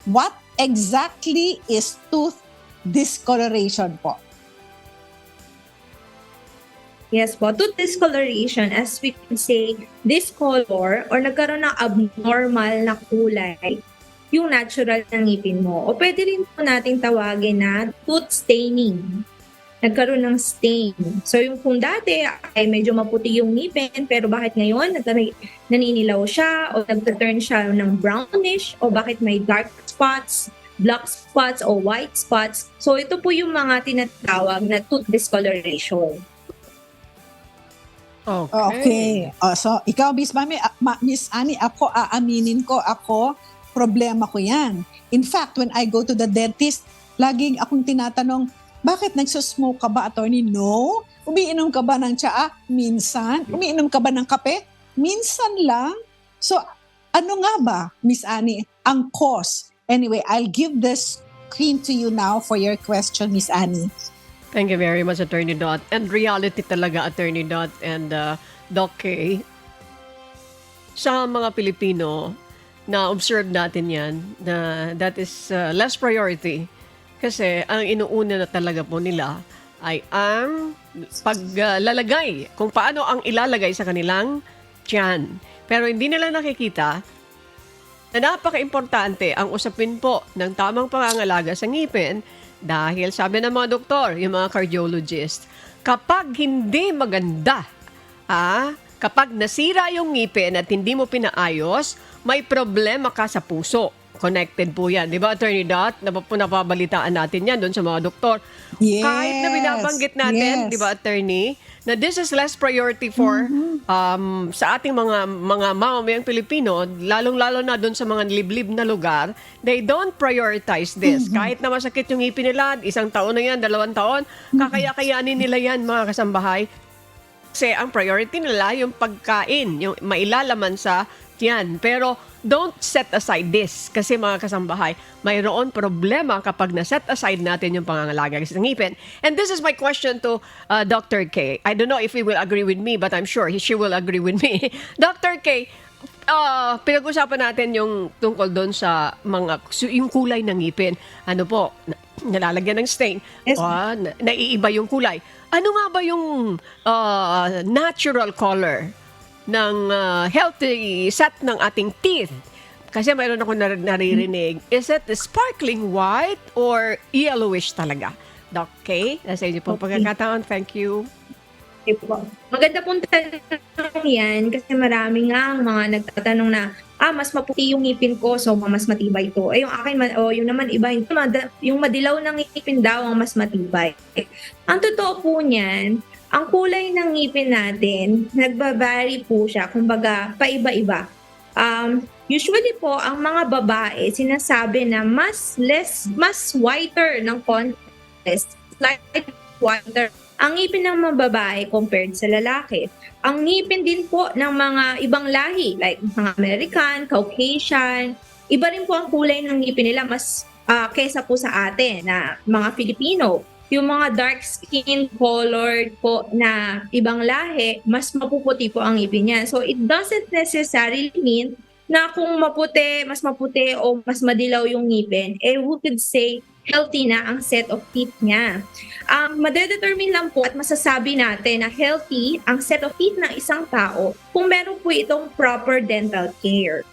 What exactly is tooth discoloration po? Yes po, tooth discoloration, as we can say, discolor or nagkaroon ng abnormal na kulay yung natural ng ngipin mo. O pwede rin po nating tawagin na tooth staining. Nagkaroon ng stain. So yung kung dati ay medyo maputi yung ngipin, pero bakit ngayon naninilaw siya o nag-turn siya ng brownish o bakit may dark spots, black spots o white spots. So ito po yung mga tinatawag na tooth discoloration. Okay. So, ikaw, Miss Annie, ako, aaminin ko, problema ko yan. In fact, when I go to the dentist, laging akong tinatanong, bakit nagsusmoke ka ba, attorney? No. Umiinom ka ba ng tsaa? Minsan. Umiinom ka ba ng kape? Minsan lang. So, ano nga ba, Miss Annie, ang cause? Anyway, I'll give this screen to you now for your question, Miss Annie. Thank you very much, Attorney Dot. And reality talaga, Attorney Dot and Doc Kay. Sa mga Pilipino, na-observe natin yan, na that is less priority. Kasi ang inuuna na talaga po nila ay ang paglalagay, kung paano ang ilalagay sa kanilang tiyan. Pero hindi nila nakikita na napaka-importante ang usapin po ng tamang pangangalaga sa ngipin. Dahil sabi ng mga doktor, yung mga cardiologist, kapag hindi maganda, kapag nasira yung ngipin at hindi mo pinaayos, may problema ka sa puso. Connected po yan. Di ba, Attorney Dot? Napabalitaan natin yan doon sa mga doktor. Yes. Kahit na binabanggit natin, yes. di ba, Attorney, na this is less priority for sa ating mga mamamayang Pilipino, lalong-lalo na doon sa mga liblib na lugar, they don't prioritize this. Kahit na masakit yung ngipin nila, 1 taon na yan, 2 taon, kakaya-kayanin nila yan, mga kasambahay. Kasi ang priority nila yung pagkain, yung mailalaman sa tiyan. Pero don't set aside this kasi mga kasambahay, mayroon problema kapag na-set aside natin yung pangangalaga sa ngipin. And this is my question to Dr. K. I don't know if he will agree with me, but I'm sure she will agree with me. Dr. K, pinag-usapan natin yung tungkol doon sa yung kulay ng ngipin. Ano po, nalalagyan ng stain, Yes. naiiba yung kulay. Ano nga ba yung natural color ng healthy set ng ating teeth? Kasi mayroon ako naririnig. Is it sparkling white or yellowish talaga? Doc K, nasa inyo po pagkakataon. Thank you. Okay po. Maganda pong tanong yan kasi marami nga ang mga nagtatanong na mas maputi yung ngipin ko so mas matibay ito. Yung akin, yung naman iba, yung madilaw ng ngipin daw ang mas matibay. Ang totoo po niyan, ang kulay ng ngipin natin, nagbabari po siya, kumbaga paiba-iba. Usually po, ang mga babae, sinasabi na mas whiter ng contrast, slightly whiter ang ngipin ng mga babae compared sa lalaki. Ang ngipin din po ng mga ibang lahi, like mga American, Caucasian, iba rin po ang kulay ng ngipin nila mas kesa po sa atin na mga Filipino. Yung mga dark skin colored po na ibang lahi, mas mapuputi po ang ngipin niya. So it doesn't necessarily mean na kung mas maputi o mas madilaw yung ngipin, we could say healthy na ang set of teeth niya. Madedetermine lang po at masasabi natin na healthy ang set of teeth ng isang tao kung meron po itong proper dental care.